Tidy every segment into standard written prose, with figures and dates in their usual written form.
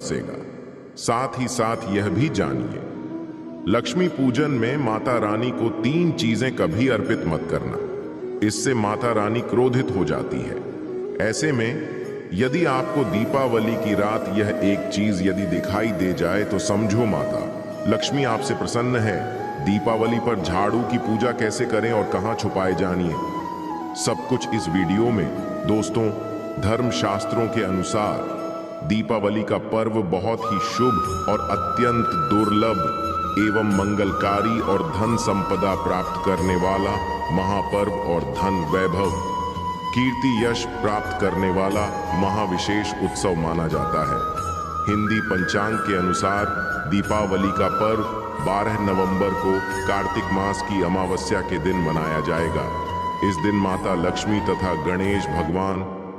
बरसेगा। साथ ही साथ यह भी जानिए, लक्ष्मी पूजन में माता रानी को 3 चीजें कभी अर्पित मत करना, इससे माता रानी क्रोधित हो जाती है। ऐसे में यदि आपको दीपावली की रात यह एक चीज यदि दिखाई दे जाए तो समझो माता लक्ष्मी आपसे प्रसन्न है। दीपावली पर झाड़ू की पूजा कैसे करें और कहां छुपाए जानिए सब कुछ इस वीडियो में। दोस्तों, धर्मशास्त्रों के अनुसार दीपावली का पर्व बहुत ही शुभ और अत्यंत दुर्लभ एवं मंगलकारी और धन संपदा प्राप्त करने वाला महापर्व और धन वैभव, कीर्ति यश प्राप्त करने वाला महाविशेष उत्सव माना जाता है। हिंदी पंचांग के अनुसार दीपावली का पर्व 12 नवंबर को कार्तिक मास की अमावस्या के दिन मनाया जाएगा। इस दिन माता लक्ष्मी तथा गणेश भगवान,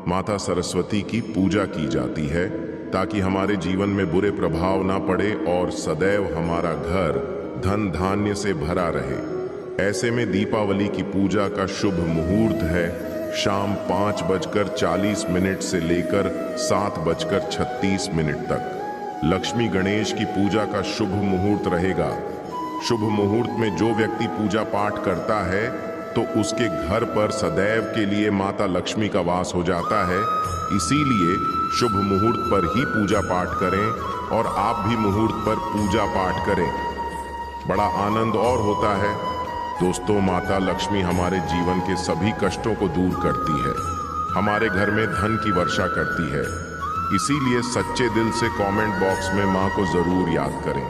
माता सरस्वती की पूजा की जाती है ताकि हमारे जीवन में बुरे प्रभाव ना पड़े और सदैव हमारा घर धन धान्य से भरा रहे। ऐसे में दीपावली की पूजा का शुभ मुहूर्त है शाम 5:40 से लेकर 7:36 तक। लक्ष्मी गणेश की पूजा का शुभ मुहूर्त रहेगा। शुभ मुहूर्त में जो व्यक्ति पूजा पाठ करता है तो उसके घर पर सदैव के लिए माता लक्ष्मी का वास हो जाता है। इसीलिए शुभ मुहूर्त पर ही पूजा पाठ करें और आप भी मुहूर्त पर पूजा पाठ करें, बड़ा आनंद और होता है। दोस्तों, माता लक्ष्मी हमारे जीवन के सभी कष्टों को दूर करती है, हमारे घर में धन की वर्षा करती है। इसीलिए सच्चे दिल से कमेंट बॉक्स में माँ को जरूर याद करें।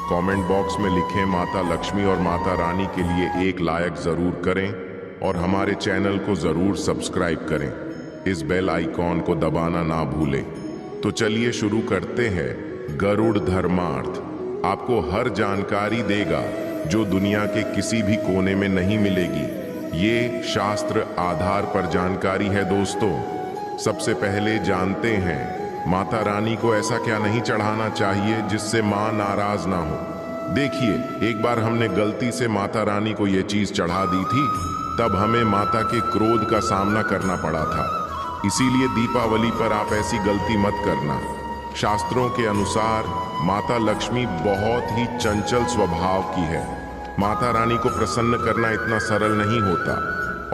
कमेंट बॉक्स में लिखें माता लक्ष्मी और माता रानी के लिए एक लायक जरूर करें और हमारे चैनल को जरूर सब्सक्राइब करें। इस बेल आइकॉन को दबाना ना भूलें। तो चलिए शुरू करते हैं। गरुड़ धर्मार्थ आपको हर जानकारी देगा जो दुनिया के किसी भी कोने में नहीं मिलेगी। ये शास्त्र आधार पर जानकारी है। दोस्तों, सबसे पहले जानते हैं माता रानी को ऐसा क्या नहीं चढ़ाना चाहिए जिससे माँ नाराज ना हो। देखिए, एक बार हमने गलती से माता रानी को ये चीज चढ़ा दी थी, तब हमें माता के क्रोध का सामना करना पड़ा था। इसीलिए दीपावली पर आप ऐसी गलती मत करना। शास्त्रों के अनुसार माता लक्ष्मी बहुत ही चंचल स्वभाव की है। माता रानी को प्रसन्न करना इतना सरल नहीं होता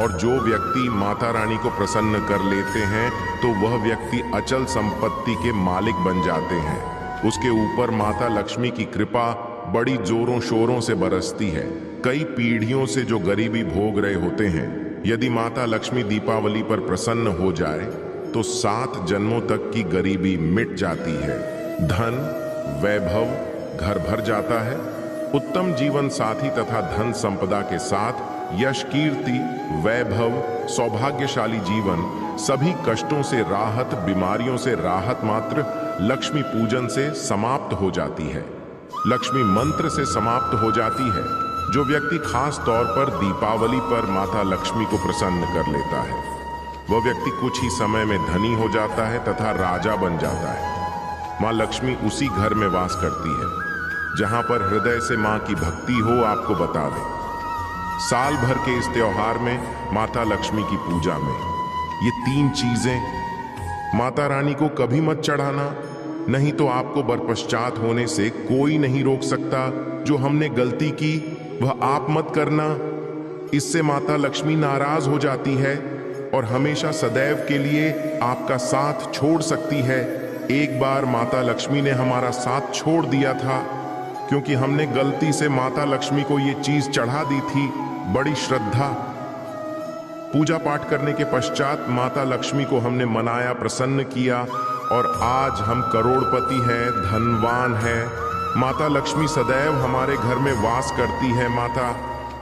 और जो व्यक्ति माता रानी को प्रसन्न कर लेते हैं तो वह व्यक्ति अचल संपत्ति के मालिक बन जाते हैं। उसके ऊपर माता लक्ष्मी की कृपा बड़ी जोरों शोरों से बरसती है। कई पीढ़ियों से जो गरीबी भोग रहे होते हैं, यदि माता लक्ष्मी दीपावली पर प्रसन्न हो जाए तो 7 जन्मों तक की गरीबी मिट जाती है। धन वैभव घर भर जाता है। उत्तम जीवन साथी तथा धन संपदा के साथ यश कीर्ति वैभव सौभाग्यशाली जीवन, सभी कष्टों से राहत, बीमारियों से राहत मात्र लक्ष्मी पूजन से समाप्त हो जाती है। लक्ष्मी मंत्र से समाप्त हो जाती है। जो व्यक्ति खास तौर पर दीपावली पर माता लक्ष्मी को प्रसन्न कर लेता है, वह व्यक्ति कुछ ही समय में धनी हो जाता है तथा राजा बन जाता है। माँ लक्ष्मी उसी घर में वास करती है जहां पर हृदय से माँ की भक्ति हो। आपको बता दें, साल भर के इस त्योहार में माता लक्ष्मी की पूजा में ये 3 चीजें माता रानी को कभी मत चढ़ाना, नहीं तो आपको बरपश्चात होने से कोई नहीं रोक सकता। जो हमने गलती की वह आप मत करना, इससे माता लक्ष्मी नाराज हो जाती है और हमेशा सदैव के लिए आपका साथ छोड़ सकती है। एक बार माता लक्ष्मी ने हमारा साथ छोड़ दिया था क्योंकि हमने गलती से माता लक्ष्मी को ये चीज चढ़ा दी थी। बड़ी श्रद्धा पूजा पाठ करने के पश्चात माता लक्ष्मी को हमने मनाया, प्रसन्न किया और आज हम करोड़पति हैं, धनवान हैं। माता लक्ष्मी सदैव हमारे घर में वास करती है। माता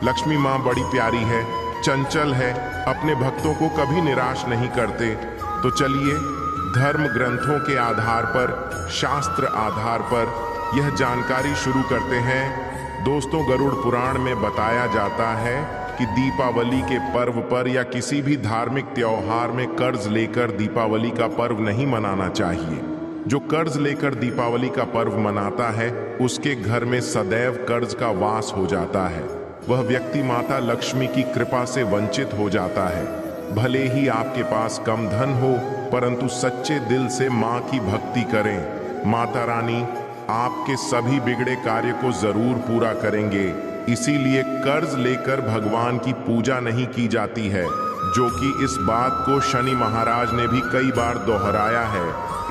लक्ष्मी माँ बड़ी प्यारी है, चंचल है, अपने भक्तों को कभी निराश नहीं करते। तो चलिए धर्म ग्रंथों के आधार पर, शास्त्र आधार पर यह जानकारी शुरू करते हैं। दोस्तों, गरुड़ पुराण में बताया जाता है कि दीपावली के पर्व पर या किसी भी धार्मिक त्योहार में कर्ज लेकर दीपावली का पर्व नहीं मनाना चाहिए। जो कर्ज लेकर दीपावली का पर्व मनाता है उसके घर में सदैव कर्ज का वास हो जाता है। वह व्यक्ति माता लक्ष्मी की कृपा से वंचित हो जाता है। भले ही आपके पास कम धन हो, परंतु सच्चे दिल से माँ की भक्ति करें। माता रानी आपके सभी बिगड़े कार्य को जरूर पूरा करेंगे। इसीलिए कर्ज लेकर भगवान की पूजा नहीं की जाती है, जो कि इस बात को शनि महाराज ने भी कई बार दोहराया है।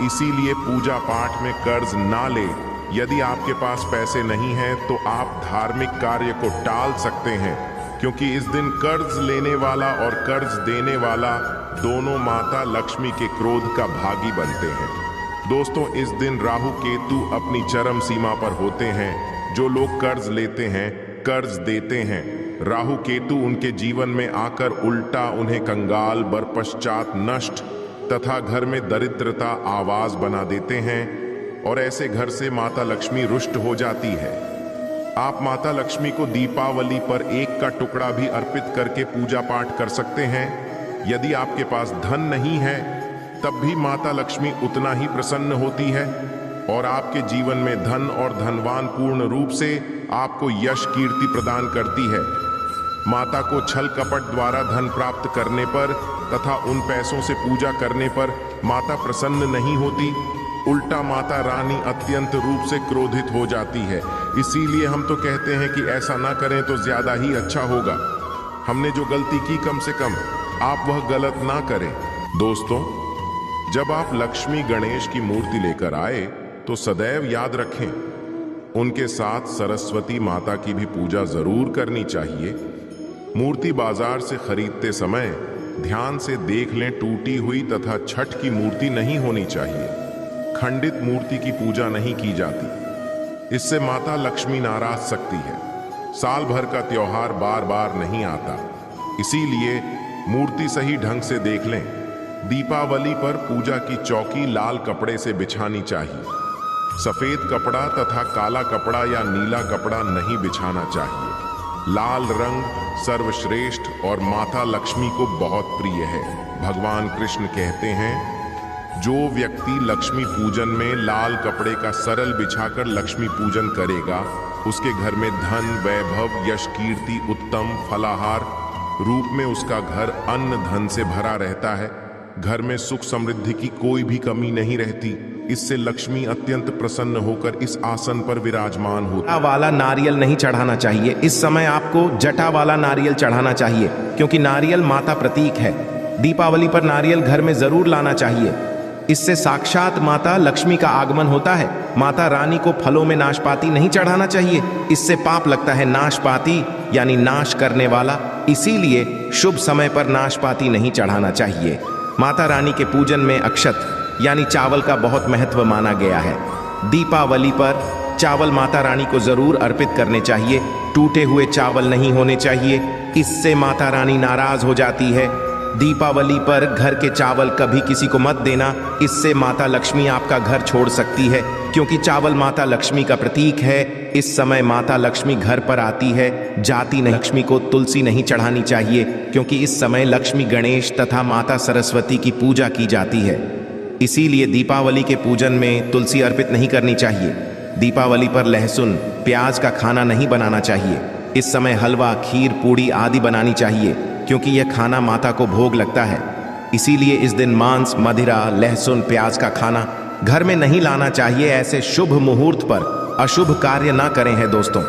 इसीलिए पूजा पाठ में कर्ज ना ले। यदि आपके पास पैसे नहीं हैं तो आप धार्मिक कार्य को टाल सकते हैं, क्योंकि इस दिन कर्ज लेने वाला और कर्ज देने वाला दोनों माता लक्ष्मी के क्रोध का भागी बनते हैं। दोस्तों, इस दिन राहु केतु अपनी चरम सीमा पर होते हैं। जो लोग कर्ज लेते हैं, कर्ज देते हैं, राहु केतु उनके जीवन में आकर उल्टा उन्हें कंगाल, बरपश्चात, नष्ट तथा घर में दरिद्रता आवाज बना देते हैं और ऐसे घर से माता लक्ष्मी रुष्ट हो जाती है। आप माता लक्ष्मी को दीपावली पर एक का टुकड़ा भी अर्पित करके पूजा पाठ कर सकते हैं। यदि आपके पास धन नहीं है तब भी माता लक्ष्मी उतना ही प्रसन्न होती है और आपके जीवन में धन और धनवान पूर्ण रूप से आपको यश कीर्ति प्रदान करती है। माता को छल कपट द्वारा धन प्राप्त करने पर तथा उन पैसों से पूजा करने पर माता प्रसन्न नहीं होती, उल्टा माता रानी अत्यंत रूप से क्रोधित हो जाती है। इसीलिए हम तो कहते हैं कि ऐसा ना करें तो ज्यादा ही अच्छा होगा। हमने जो गलती की, कम से कम आप वह गलत ना करें। दोस्तों, जब आप लक्ष्मी गणेश की मूर्ति लेकर आए तो सदैव याद रखें, उनके साथ सरस्वती माता की भी पूजा जरूर करनी चाहिए। मूर्ति बाजार से खरीदते समय ध्यान से देख लें, टूटी हुई तथा छठ की मूर्ति नहीं होनी चाहिए। खंडित मूर्ति की पूजा नहीं की जाती, इससे माता लक्ष्मी नाराज सकती है। साल भर का त्योहार बार बार नहीं आता, इसीलिए मूर्ति सही ढंग से देख लें। दीपावली पर पूजा की चौकी लाल कपड़े से बिछानी चाहिए। सफेद कपड़ा तथा काला कपड़ा या नीला कपड़ा नहीं बिछाना चाहिए। लाल रंग सर्वश्रेष्ठ और माता लक्ष्मी को बहुत प्रिय है। भगवान कृष्ण कहते हैं, जो व्यक्ति लक्ष्मी पूजन में लाल कपड़े का सरल बिछाकर लक्ष्मी पूजन करेगा, उसके घर में धन, वैभव, यश, कीर्ति, उत्तम फलाहार रूप में उसका घर अन्न धन से भरा रहता है। घर में सुख समृद्धि की कोई भी कमी नहीं रहती। इससे लक्ष्मी अत्यंत प्रसन्न होकर इस आसन पर विराजमान होती है। वाला नारियल नहीं चढ़ाना चाहिए। इस समय आपको जटा वाला नारियल चढ़ाना चाहिए, क्योंकि नारियल माता प्रतीक है। दीपावली पर नारियल घर में जरूर लाना चाहिए। इससे साक्षात माता लक्ष्मी का आगमन होता है। माता रानी को फलों में नाशपाती नहीं चढ़ाना चाहिए, इससे पाप लगता है। नाशपाती यानी नाश करने वाला, इसीलिए शुभ समय पर नाशपाती नहीं चढ़ाना चाहिए। माता रानी के पूजन में अक्षत यानी चावल का बहुत महत्व माना गया है। दीपावली पर चावल माता रानी को जरूर अर्पित करने चाहिए। टूटे हुए चावल नहीं होने चाहिए, इससे माता रानी नाराज हो जाती है। दीपावली पर घर के चावल कभी किसी को मत देना, इससे माता लक्ष्मी आपका घर छोड़ सकती है, क्योंकि चावल माता लक्ष्मी का प्रतीक है। इस समय माता लक्ष्मी घर पर आती है, जाती नहीं। लक्ष्मी को तुलसी नहीं चढ़ानी चाहिए, क्योंकि इस समय लक्ष्मी गणेश तथा माता सरस्वती की पूजा की जाती है। इसीलिए दीपावली के पूजन में तुलसी अर्पित नहीं करनी चाहिए। दीपावली पर लहसुन, प्याज का खाना नहीं बनाना चाहिए। इस समय हलवा, खीर, पूड़ी आदि बनानी चाहिए, क्योंकि यह खाना माता को भोग लगता है। इसीलिए इस दिन मांस, मदिरा, लहसुन, प्याज का खाना घर में नहीं लाना चाहिए। ऐसे शुभ मुहूर्त पर अशुभ कार्य ना करें हैं दोस्तों।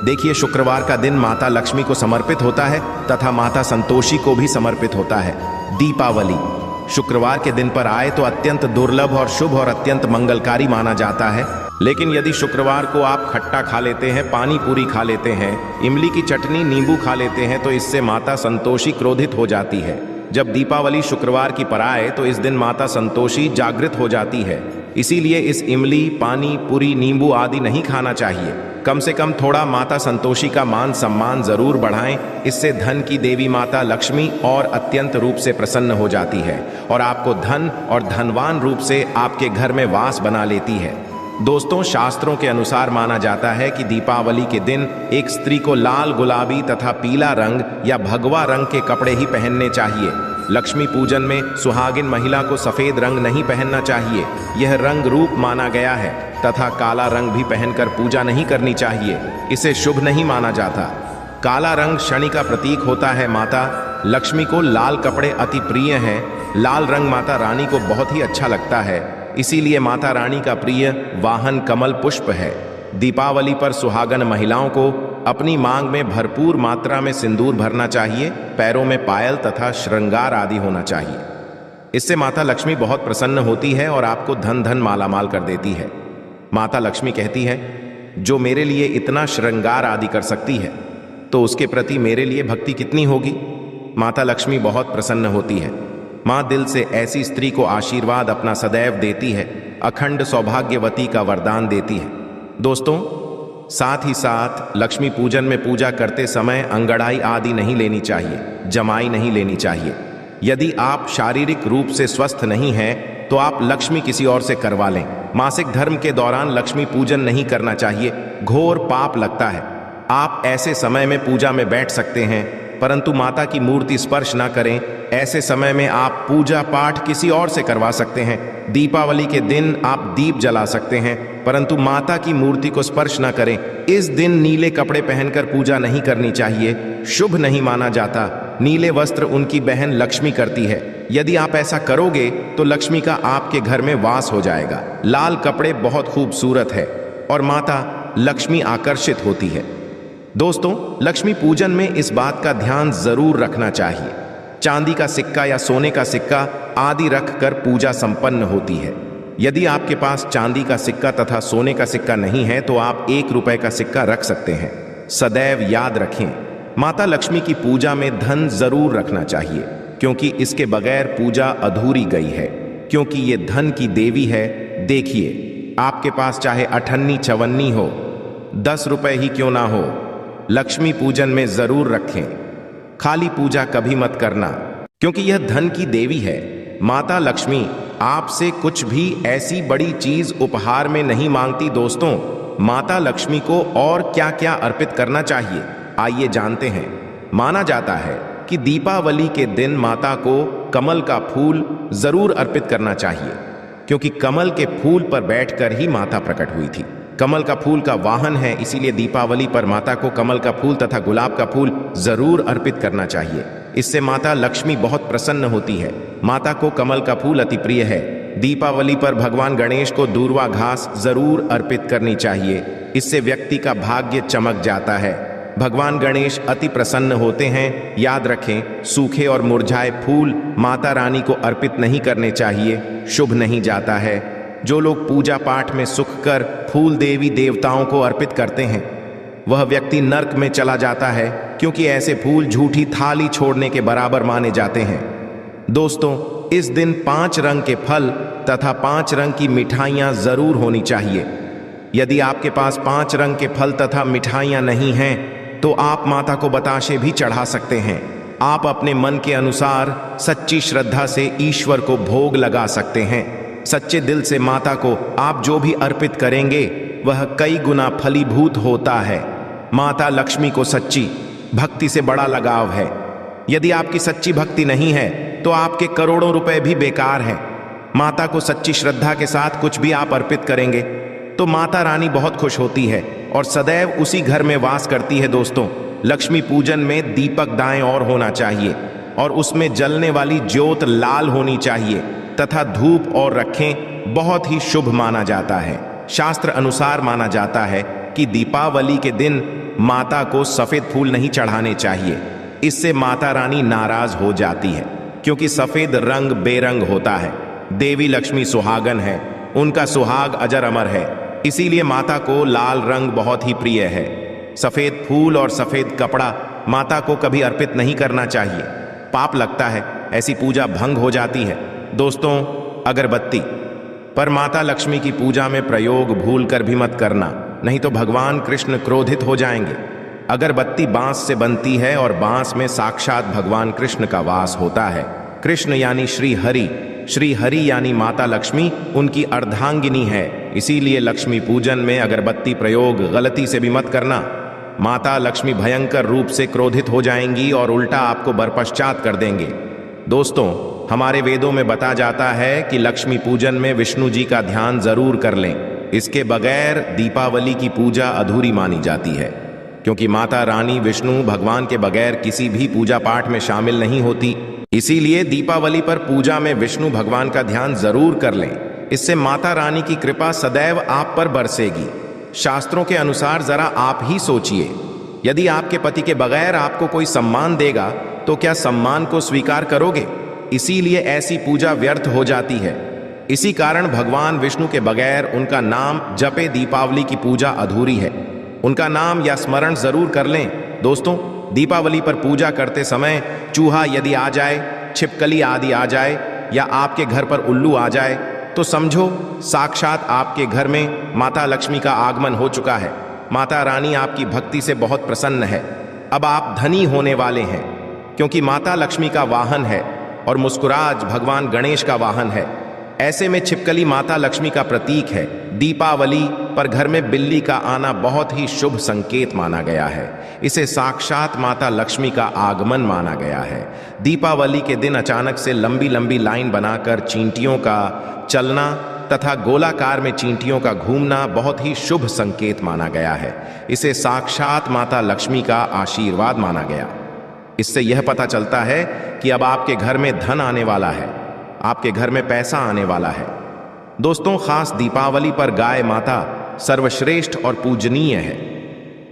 देखिए, शुक्रवार का दिन माता लक्ष्मी को समर्पित होता है तथा माता संतोषी को भी समर्पित होता है। दीपावली शुक्रवार के दिन पर आए तो अत्यंत दुर्लभ और शुभ और अत्यंत मंगलकारी माना जाता है। लेकिन यदि शुक्रवार को आप खट्टा खा लेते हैं, पानी पूरी खा लेते हैं, इमली की चटनी, नींबू खा लेते हैं, तो इससे माता संतोषी क्रोधित हो जाती है। जब दीपावली शुक्रवार की पर आए तो इस दिन माता संतोषी जागृत हो जाती है। इसीलिए इस इमली, पानी पूरी, नींबू आदि नहीं खाना चाहिए। कम से कम थोड़ा माता संतोषी का मान सम्मान जरूर बढ़ाएं। इससे धन की देवी माता लक्ष्मी और अत्यंत रूप से प्रसन्न हो जाती है और आपको धन और धनवान रूप से आपके घर में वास बना लेती है। दोस्तों, शास्त्रों के अनुसार माना जाता है कि दीपावली के दिन एक स्त्री को लाल, गुलाबी तथा पीला रंग या भगवा रंग के कपड़े ही पहनने चाहिए। लक्ष्मी पूजन में सुहागिन महिला को सफेद रंग नहीं पहनना चाहिए, यह रंग रूप माना गया है। तथा काला रंग भी पहनकर पूजा नहीं करनी चाहिए, इसे शुभ नहीं माना जाता। काला रंग शनि का प्रतीक होता है। माता लक्ष्मी को लाल कपड़े अति प्रिय हैं। लाल रंग माता रानी को बहुत ही अच्छा लगता है। इसीलिए माता रानी का प्रिय वाहन कमल पुष्प है। दीपावली पर सुहागन महिलाओं को अपनी मांग में भरपूर मात्रा में सिंदूर भरना चाहिए, पैरों में पायल तथा श्रृंगार आदि होना चाहिए। इससे माता लक्ष्मी बहुत प्रसन्न होती है और आपको धन धन मालामाल कर देती है। माता लक्ष्मी कहती है, जो मेरे लिए इतना श्रृंगार आदि कर सकती है तो उसके प्रति मेरे लिए भक्ति कितनी होगी। माता लक्ष्मी बहुत प्रसन्न होती है। माँ दिल से ऐसी स्त्री को आशीर्वाद अपना सदैव देती है, अखंड सौभाग्यवती का वरदान देती है। दोस्तों, साथ ही साथ लक्ष्मी पूजन में पूजा करते समय अंगड़ाई आदि नहीं लेनी चाहिए, जमाई नहीं लेनी चाहिए। यदि आप शारीरिक रूप से स्वस्थ नहीं हैं तो आप लक्ष्मी किसी और से करवा लें। मासिक धर्म के दौरान लक्ष्मी पूजन नहीं करना चाहिए, घोर पाप लगता है। आप ऐसे समय में पूजा में बैठ सकते हैं परंतु माता की मूर्ति स्पर्श ना करें। ऐसे समय में आप पूजा पाठ किसी और से करवा सकते हैं। दीपावली के दिन आप दीप जला सकते हैं परंतु माता की मूर्ति को स्पर्श ना करें। इस दिन नीले कपड़े पहनकर पूजा नहीं करनी चाहिए, शुभ नहीं माना जाता। नीले वस्त्र उनकी बहन लक्ष्मी करती है। यदि आप ऐसा करोगे तो लक्ष्मी का आपके घर में वास हो जाएगा। लाल कपड़े बहुत खूबसूरत है और माता लक्ष्मी आकर्षित होती है। दोस्तों, लक्ष्मी पूजन में इस बात का ध्यान जरूर रखना चाहिए, चांदी का सिक्का या सोने का सिक्का आदि रखकर पूजा संपन्न होती है। यदि आपके पास चांदी का सिक्का तथा सोने का सिक्का नहीं है तो आप 1 रुपए का सिक्का रख सकते हैं। सदैव याद रखें, माता लक्ष्मी की पूजा में धन जरूर रखना चाहिए क्योंकि इसके बगैर पूजा अधूरी गई है, क्योंकि ये धन की देवी है। देखिए, आपके पास चाहे अठन्नी चवन्नी हो, 10 रुपए ही क्यों ना हो, लक्ष्मी पूजन में जरूर रखें। खाली पूजा कभी मत करना क्योंकि यह धन की देवी है। माता लक्ष्मी आपसे कुछ भी ऐसी बड़ी चीज उपहार में नहीं मांगती। दोस्तों, माता लक्ष्मी को और क्या क्या अर्पित करना चाहिए, आइए जानते हैं। माना जाता है कि दीपावली के दिन माता को कमल का फूल जरूर अर्पित करना चाहिए क्योंकि कमल के फूल पर बैठकर ही माता प्रकट हुई थी। कमल का फूल का वाहन है, इसीलिए दीपावली पर माता को कमल का फूल तथा गुलाब का फूल जरूर अर्पित करना चाहिए। इससे माता लक्ष्मी बहुत प्रसन्न होती है। माता को कमल का फूल अति प्रिय है। दीपावली पर भगवान गणेश को दूर्वा घास जरूर अर्पित करनी चाहिए, इससे व्यक्ति का भाग्य चमक जाता है। भगवान गणेश अति प्रसन्न होते हैं। याद रखें, सूखे और मुरझाए फूल माता रानी को अर्पित नहीं करने चाहिए, शुभ नहीं जाता है। जो लोग पूजा पाठ में सुख कर फूल देवी देवताओं को अर्पित करते हैं वह व्यक्ति नर्क में चला जाता है क्योंकि ऐसे फूल झूठी थाली छोड़ने के बराबर माने जाते हैं। दोस्तों, इस दिन 5 रंग के फल तथा 5 रंग की मिठाइयाँ जरूर होनी चाहिए। यदि आपके पास 5 रंग के फल तथा मिठाइयाँ नहीं हैं तो आप माता को बताशे भी चढ़ा सकते हैं। आप अपने मन के अनुसार सच्ची श्रद्धा से ईश्वर को भोग लगा सकते हैं। सच्चे दिल से माता को आप जो भी अर्पित करेंगे वह कई गुना फलीभूत होता है। माता लक्ष्मी को सच्ची भक्ति से बड़ा लगाव है। यदि आपकी सच्ची भक्ति नहीं है तो आपके करोड़ों रुपए भी बेकार हैं। माता को सच्ची श्रद्धा के साथ कुछ भी आप अर्पित करेंगे तो माता रानी बहुत खुश होती है और सदैव उसी घर में वास करती है। दोस्तों, लक्ष्मी पूजन में दीपक दाएं और होना चाहिए और उसमें जलने वाली ज्योत लाल होनी चाहिए तथा धूप और रखें, बहुत ही शुभ माना जाता है। शास्त्र अनुसार माना जाता है कि दीपावली के दिन माता को सफेद फूल नहीं चढ़ाने चाहिए, इससे माता रानी नाराज हो जाती है क्योंकि सफेद रंग बेरंग होता है। देवी लक्ष्मी सुहागन है, उनका सुहाग अजर अमर है, इसीलिए माता को लाल रंग बहुत ही प्रिय है। सफेद फूल और सफेद कपड़ा माता को कभी अर्पित नहीं करना चाहिए, पाप लगता है, ऐसी पूजा भंग हो जाती है। दोस्तों, अगरबत्ती पर माता लक्ष्मी की पूजा में प्रयोग भूल कर भी मत करना, नहीं तो भगवान कृष्ण क्रोधित हो जाएंगे। अगरबत्ती बांस से बनती है और बांस में साक्षात भगवान कृष्ण का वास होता है। कृष्ण यानी श्री हरि, श्री हरि यानी माता लक्ष्मी उनकी अर्धांगिनी है। इसीलिए लक्ष्मी पूजन में अगरबत्ती प्रयोग गलती से भी मत करना। माता लक्ष्मी भयंकर रूप से क्रोधित हो जाएंगी और उल्टा आपको बरपश्चात कर देंगे। दोस्तों, हमारे वेदों में बता जाता है कि लक्ष्मी पूजन में विष्णु जी का ध्यान जरूर कर लें। इसके बगैर दीपावली की पूजा अधूरी मानी जाती है क्योंकि माता रानी विष्णु भगवान के बगैर किसी भी पूजा पाठ में शामिल नहीं होती। इसीलिए दीपावली पर पूजा में विष्णु भगवान का ध्यान जरूर कर लें। इससे माता रानी की कृपा सदैव आप पर बरसेगी। शास्त्रों के अनुसार जरा आप ही सोचिए, यदि आपके पति के बगैर आपको कोई सम्मान देगा तो क्या सम्मान को स्वीकार करोगे? इसीलिए ऐसी पूजा व्यर्थ हो जाती है। इसी कारण भगवान विष्णु के बगैर उनका नाम जपे दीपावली की पूजा अधूरी है। उनका नाम या स्मरण जरूर कर लें। दोस्तों, दीपावली पर पूजा करते समय चूहा यदि आ जाए, छिपकली आदि आ जाए या आपके घर पर उल्लू आ जाए तो समझो साक्षात आपके घर में माता लक्ष्मी का आगमन हो चुका है। माता रानी आपकी भक्ति से बहुत प्रसन्न है। अब आप धनी होने वाले हैं, क्योंकि माता लक्ष्मी का वाहन है और मुस्कुराज भगवान गणेश का वाहन है। ऐसे में छिपकली माता लक्ष्मी का प्रतीक है। दीपावली पर घर में बिल्ली का आना बहुत ही शुभ संकेत माना गया है। इसे साक्षात माता लक्ष्मी का आगमन माना गया है। दीपावली के दिन अचानक से लंबी लंबी लाइन बनाकर चींटियों का चलना तथा गोलाकार में चींटियों का घूमना बहुत ही शुभ संकेत माना गया है। इसे साक्षात माता लक्ष्मी का आशीर्वाद माना गया। इससे यह पता चलता है कि अब आपके घर में धन आने वाला है, आपके घर में पैसा आने वाला है। दोस्तों, खास दीपावली पर गाय माता सर्वश्रेष्ठ और पूजनीय है।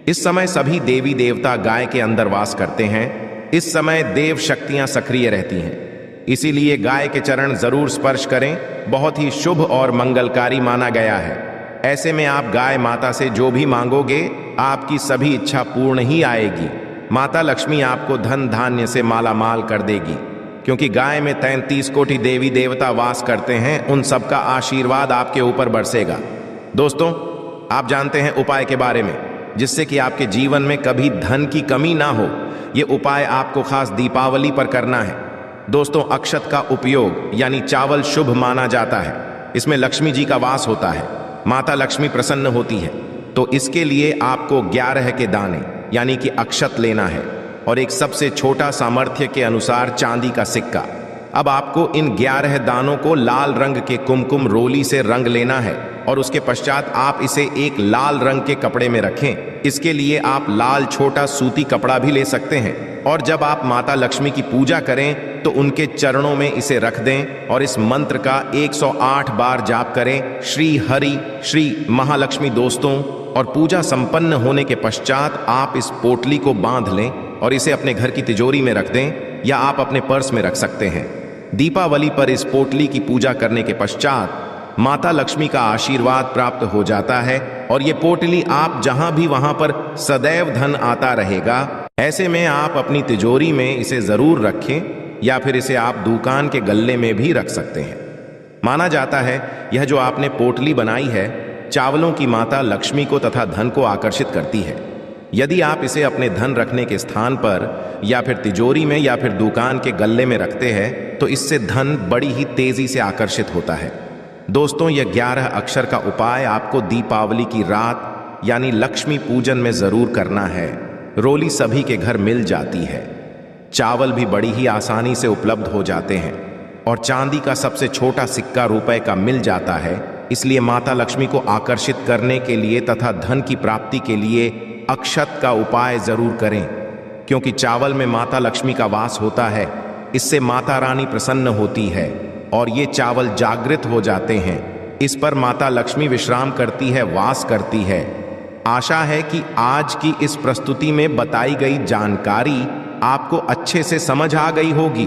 इस समय सभी देवी देवता गाय के अंदर वास करते हैं। इस समय देव शक्तियां सक्रिय रहती हैं, इसीलिए गाय के चरण जरूर स्पर्श करें। बहुत ही शुभ और मंगलकारी माना गया है। ऐसे में आप गाय माता से जो भी मांगोगे आपकी सभी इच्छा पूर्ण ही आएगी। माता लक्ष्मी आपको धन धान्य से माला माल कर देगी, क्योंकि गाय में 33 कोटि देवी देवता वास करते हैं। उन सबका आशीर्वाद आपके ऊपर बरसेगा। दोस्तों, आप जानते हैं उपाय के बारे में, जिससे कि आपके जीवन में कभी धन की कमी ना हो। ये उपाय आपको खास दीपावली पर करना है। दोस्तों, अक्षत का उपयोग यानी चावल शुभ माना जाता है। इसमें लक्ष्मी जी का वास होता है, माता लक्ष्मी प्रसन्न होती है। तो इसके लिए आपको 11 के दाने यानी कि अक्षत लेना है और एक सबसे छोटा सामर्थ्य के अनुसार चांदी का सिक्का। अब आपको इन 11 दानों को लाल रंग के कुमकुम रोली से रंग लेना है और उसके पश्चात आप इसे एक लाल रंग के कपड़े में रखें। इसके लिए आप लाल छोटा सूती कपड़ा भी ले सकते हैं। और जब आप माता लक्ष्मी की पूजा करें तो उनके चरणों में इसे रख दें और इस मंत्र का 108 बार जाप करें, श्री हरि श्री महालक्ष्मी। दोस्तों, और पूजा संपन्न होने के पश्चात आप इस पोटली को बांध लें और इसे अपने घर की तिजोरी में रख दें या आप अपने पर्स में रख सकते हैं। दीपावली पर इस पोटली की पूजा करने के पश्चात माता लक्ष्मी का आशीर्वाद प्राप्त हो जाता है और ये पोटली आप जहां भी वहां पर सदैव धन आता रहेगा। ऐसे में आप अपनी तिजोरी में इसे जरूर रखें या फिर इसे आप दुकान के गल्ले में भी रख सकते हैं। माना जाता है यह जो आपने पोटली बनाई है चावलों की माता लक्ष्मी को तथा धन को आकर्षित करती है। यदि आप इसे अपने धन रखने के स्थान पर या फिर तिजोरी में या फिर दुकान के गल्ले में रखते हैं तो इससे धन बड़ी ही तेजी से आकर्षित होता है। दोस्तों, यह 11 अक्षर का उपाय आपको दीपावली की रात यानी लक्ष्मी पूजन में जरूर करना है। रोली सभी के घर मिल जाती है, चावल भी बड़ी ही आसानी से उपलब्ध हो जाते हैं और चांदी का सबसे छोटा सिक्का रुपए का मिल जाता है। इसलिए माता लक्ष्मी को आकर्षित करने के लिए तथा धन की प्राप्ति के लिए अक्षत का उपाय जरूर करें, क्योंकि चावल में माता लक्ष्मी का वास होता है। इससे माता रानी प्रसन्न होती है और ये चावल जागृत हो जाते हैं। इस पर माता लक्ष्मी विश्राम करती है, वास करती है। आशा है कि आज की इस प्रस्तुति में बताई गई जानकारी आपको अच्छे से समझ आ गई होगी।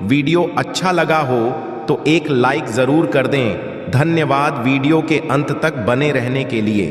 वीडियो अच्छा लगा हो तो एक लाइक जरूर कर दें। धन्यवाद वीडियो के अंत तक बने रहने के लिए।